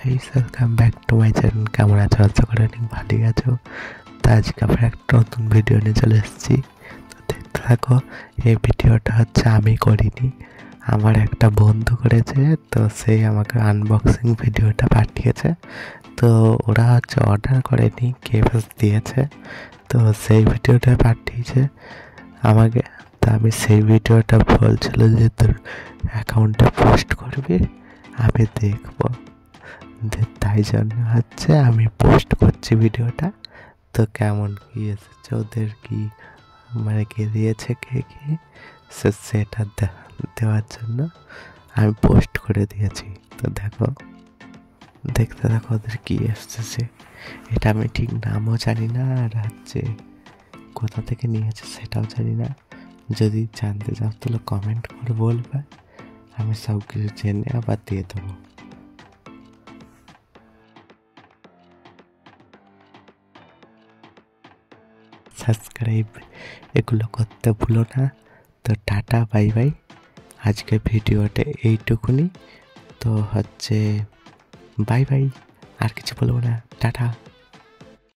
Guys, welcome back to my channel. কেমন আছো? আশা করি অনেক ভালোই আছো। তো আজকে আবার একটা নতুন ভিডিও নিয়ে চলে এসেছি। তো দেখতে থাকো। এই ভিডিওটা হচ্ছে আমি করিনি, আমার একটা বন্ধু করেছে। তো সেই আমাকে আনবক্সিং ভিডিওটা পাঠিয়েছে। তো ওরা হচ্ছে অর্ডার করেনি, কেবল দিয়েছে। তো সেই ভিডিওটা পাঠিয়েছে আমাকে। তো আমি সেই ভিডিওটা বলছিল যে তোর অ্যাকাউন্টে পোস্ট করবি, আমি দেখবো। তাই জন্য হচ্ছে আমি পোস্ট করছি ভিডিওটা। তো কেমন কি এসেছে, ওদের কি মানে কে দিয়েছে কে কি, সেটা দেওয়ার জন্য আমি পোস্ট করে দিয়েছি। তো দেখো, দেখতে দেখো ওদের কি এসেছে। এটা আমি ঠিক নামও জানি না, আর হচ্ছে কোথা থেকে নিয়েছে সেটাও জানি না। যদি জানতে চাও তাহলে কমেন্ট করে বলবে, আমি সব কিছু জেনে আবার দিয়ে দেবো। সাবস্ক্রাইব এগুলো করতে ভুলো না। তো টাটা, বাই বাই। আজকে ভিডিওটা এইটুকুনি। তো হচ্ছে বাই বাই, আর কিছু বলবো না। টাটা।